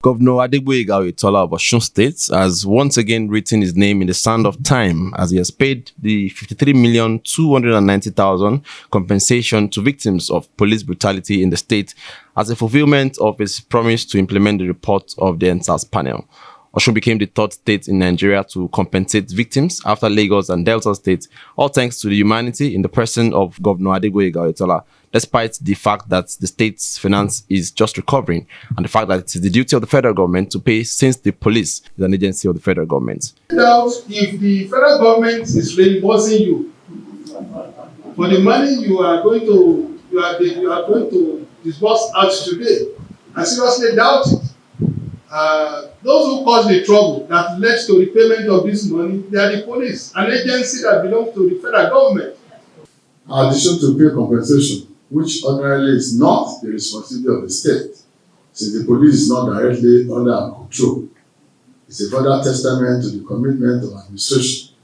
Governor Oyetola of Osun State has once again written his name in the sand of time as he has paid the 53,290,000 compensation to victims of police brutality in the state as a fulfillment of his promise to implement the report of the NSAS panel. Osun became the third state in Nigeria to compensate victims after Lagos and Delta State, all thanks to the humanity in the person of Governor Oyetola, despite the fact that the state's finance is just recovering and the fact that it is the duty of the federal government to pay since the police is an agency of the federal government. If the federal government is reimbursing you for the money you are going to disburse out today, I seriously doubt it. Those who caused the trouble that led to repayment of this money, they are the police, an agency that belongs to the federal government. In addition to pay compensation, which ordinarily is not the responsibility of the state, since the police is not directly under our control, it's a further testament to the commitment of administration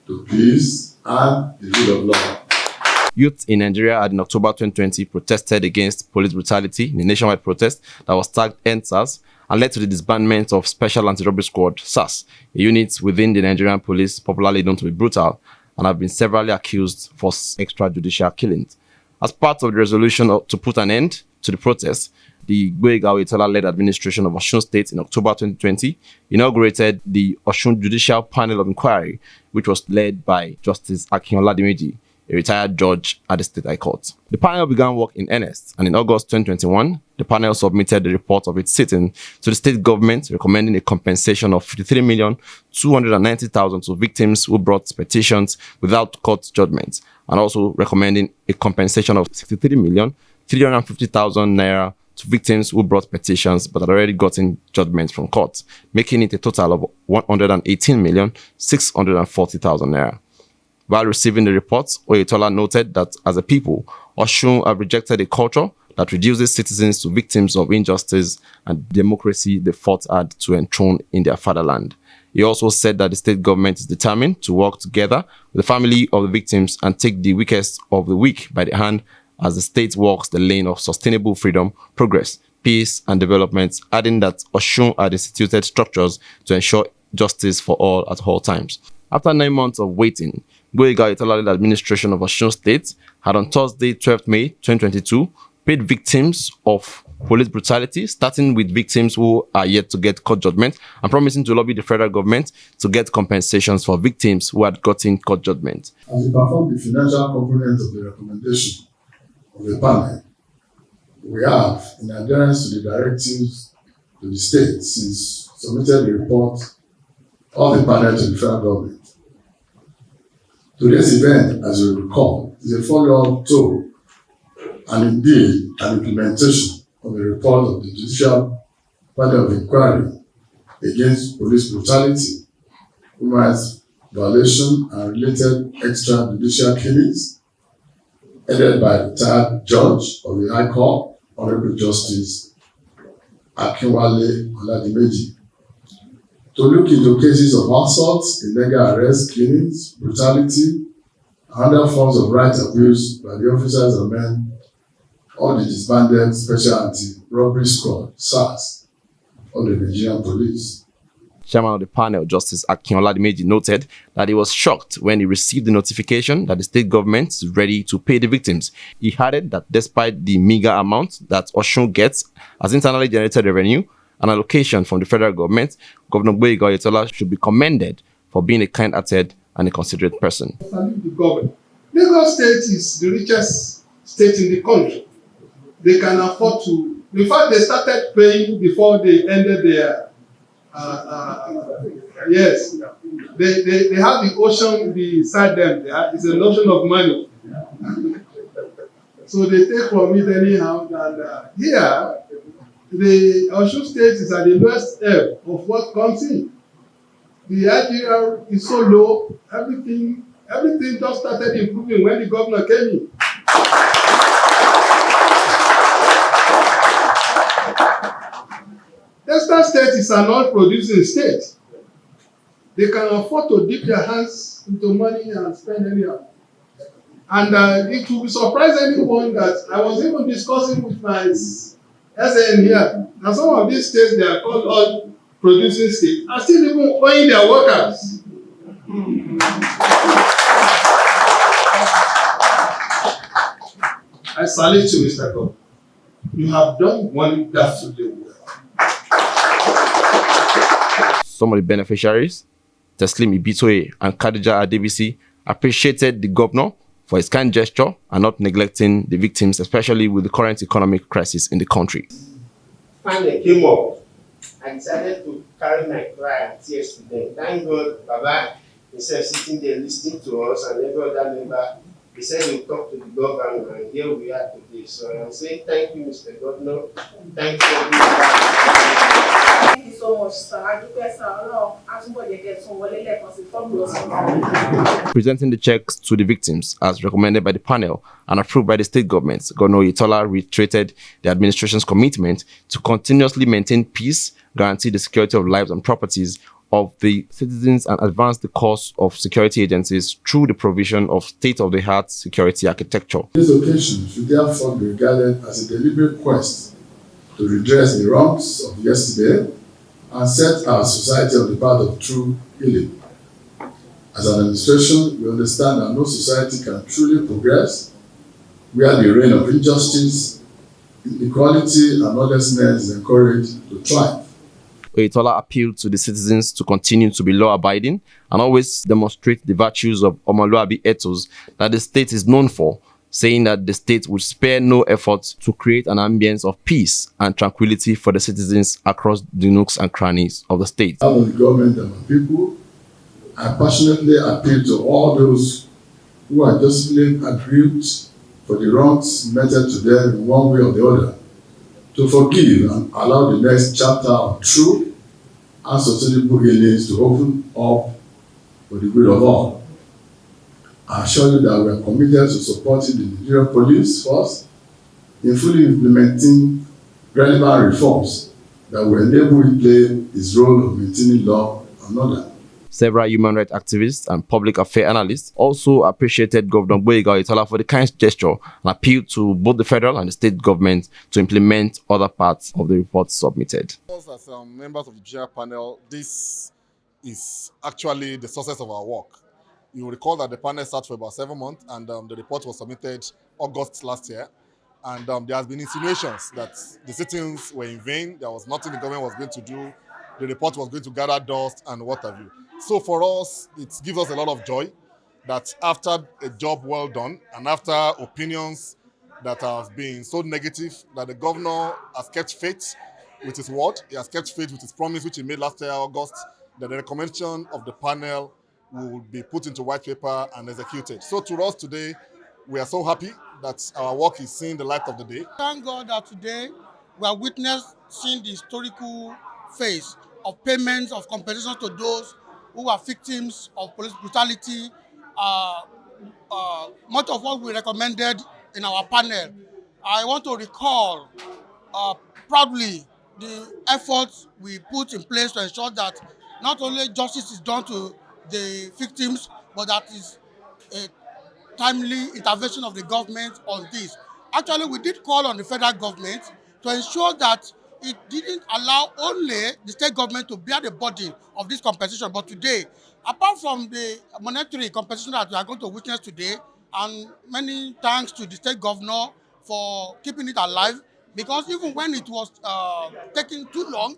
to peace and the rule of law. Youth in Nigeria in October 2020 protested against police brutality in a nationwide protest that was tagged NSAS and led to the disbandment of Special Anti-Robbery Squad, SAS, a unit within the Nigerian police popularly known to be brutal and have been severally accused for extrajudicial killings. As part of the resolution to put an end to the protest, the Oyetola-led administration of Osun State in October 2020 inaugurated the Osun Judicial Panel of Inquiry, which was led by Justice Akin-Oladimeji, a retired judge at the State High Court. The panel began work in earnest, and in August 2021, the panel submitted the report of its sitting to the state government, recommending a compensation of 53,290,000 to victims who brought petitions without court judgment, and also recommending a compensation of 63,350,000 naira to victims who brought petitions but had already gotten judgments from court, making it a total of 118,640,000 naira. While receiving the reports, Oyetola noted that as a people, Osun have rejected a culture that reduces citizens to victims of injustice and democracy they fought hard to enthrone in their fatherland. He also said that the state government is determined to work together with the family of the victims and take the weakest of the weak by the hand as the state walks the lane of sustainable freedom, progress, peace, and development, adding that Osun had instituted structures to ensure justice for all at all times. After 9 months of waiting, Oyetola-led administration of Osun State had on Thursday, 12 May 2022, paid victims of police brutality, starting with victims who are yet to get court judgment and promising to lobby the federal government to get compensations for victims who had gotten court judgment. As we perform the financial component of the recommendation of the panel, we have, in adherence to the directives to the state since submitted the report of the panel to the federal government. Today's event, as you recall, is a follow-up to and indeed an implementation of the report of the Judicial Panel of Inquiry against police brutality, human rights violation, and related extrajudicial killings, headed by the retired judge of the High Court, Honorable Justice Akin-Oladimeji, to look into cases of assaults, illegal arrests, killings, brutality, and other forms of right abuse by the officers and men of the disbanded Special Anti-Robbery Squad, SAS, of the Nigerian police. Chairman of the panel, Justice Akin-Oladimeji, noted that he was shocked when he received the notification that the state government is ready to pay the victims. He added that despite the meager amount that Osun gets as internally generated revenue, an allocation from the federal government, Governor Oyetola should be commended for being a kind-hearted and a considerate person. The government. Lagos State is the richest state in the country. They can afford to. In fact, they started paying before they ended their. Yes, they have the ocean beside them. There is an ocean of money. So they take from it anyhow. And here, the Osun State is at the lowest ebb of what comes in. The IGR is so low, everything just started improving when the governor came in. Delta State is an oil-producing state. They can afford to dip their hands into money and spend anyhow. And it will surprise anyone that I was even discussing with my SN here And some of these states, they are called oil producing states, are still even owing their workers. I salute you, Mr. Govt. You have done wonderfully well. Some of the beneficiaries, Teslim Ibitoye and Khadija Adebisi, appreciated the governor for his kind gesture and not neglecting the victims, especially with the current economic crisis in the country. When they came up, I decided to carry my cry and tears to them. Thank God, Baba, instead of sitting there listening to us and every other member, he said he'll talk to the governor, and here we are today. So I'm saying thank you, Mr. Governor. Thank you for being back. Thank you so much, sir. Presenting the checks to the victims as recommended by the panel and approved by the state government, Governor Oyetola reiterated the administration's commitment to continuously maintain peace, guarantee the security of lives and properties of the citizens, and advance the cause of security agencies through the provision of state-of-the-art security architecture. This occasion should therefore be regarded as a deliberate quest to redress the wrongs of yesterday and set our society on the path of true healing. As an administration, we understand that no society can truly progress where the reign of injustice, inequality, and lawlessness is encouraged to thrive. Oyetola appealed to the citizens to continue to be law-abiding and always demonstrate the virtues of Omoluabi ethos that the state is known for, saying that the state would spare no effort to create an ambience of peace and tranquility for the citizens across the nooks and crannies of the state. Out of the government and the people, I passionately appeal to all those who are justly aggrieved for the wrongs meted to them in one way or the other, to forgive and allow the next chapter of true and sustainable healings to open up for the good of all. I assure you that we are committed to supporting the Nigerian police force in fully implementing relevant reforms that will enable it to play its role of maintaining law and order. Several human rights activists and public affairs analysts also appreciated Governor Oyetola for the kind gesture and appealed to both the federal and the state government to implement other parts of the report submitted. As members of the judicial panel, this is actually the success of our work. You will recall that the panel sat for about 7 months, and the report was submitted August last year. And there has been insinuations that the sittings were in vain. There was nothing the government was going to do. The report was going to gather dust and what have you. So for us, it gives us a lot of joy that after a job well done and after opinions that have been so negative, that the governor has kept faith with his word. He has kept faith with his promise, which he made last year, August, that the recommendation of the panel will be put into white paper and executed. So to us today, we are so happy that our work is seeing the light of the day. Thank God that today we are witnessing the historical phase of payments of compensation to those who are victims of police brutality, much of what we recommended in our panel. I want to recall proudly the efforts we put in place to ensure that not only justice is done to the victims, but that is a timely intervention of the government on this. Actually, we did call on the federal government to ensure that it didn't allow only the state government to bear the burden of this compensation. But today, apart from the monetary compensation that we are going to witness today, and many thanks to the state governor for keeping it alive, because even when it was taking too long,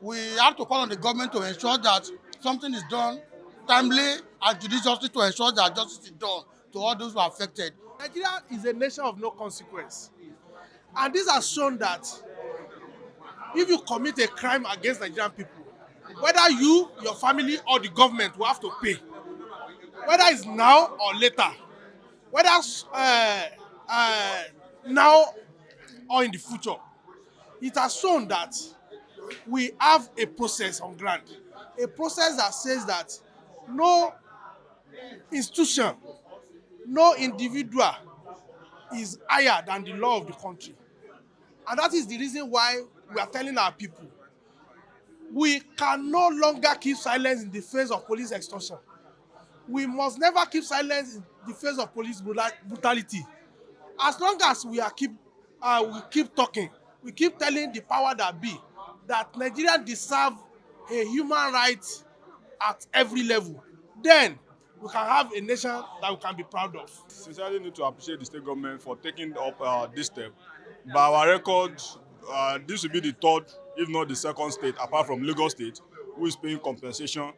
we have to call on the government to ensure that something is done timely and judiciously to ensure that justice is done to all those who are affected. Nigeria is a nation of no consequence. And this has shown that if you commit a crime against Nigerian people, whether you, your family, or the government will have to pay. Whether it's now or later, whether now or in the future, it has shown that we have a process on ground. A process that says that no institution, no individual is higher than the law of the country. And that is the reason why we are telling our people, we can no longer keep silence in the face of police extortion. We must never keep silence in the face of police brutality. As long as we keep talking, we keep telling the power that be that Nigeria deserve a human right at every level. Then we can have a nation that we can be proud of. Sincerely need to appreciate the state government for taking up this step. By our record, this will be the third, if not the second state, apart from Lagos State, who is paying compensation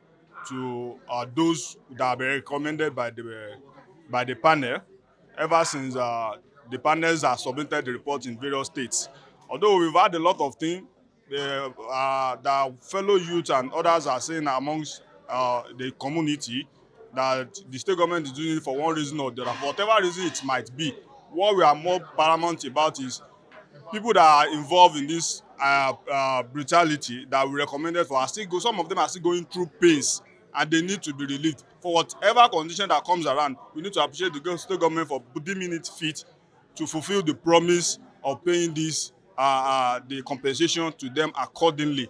to those that have been recommended by the panel, ever since the panels have submitted the report in various states. Although we've had a lot of things, that fellow youth and others are saying amongst the community that the state government is doing it for one reason or the other. For whatever reason it might be, what we are more paramount about is people that are involved in this brutality that we recommended for are still some of them are still going through pains and they need to be relieved. For whatever condition that comes around, we need to appreciate the state government for deeming it fit to fulfill the promise of paying this the compensation to them accordingly.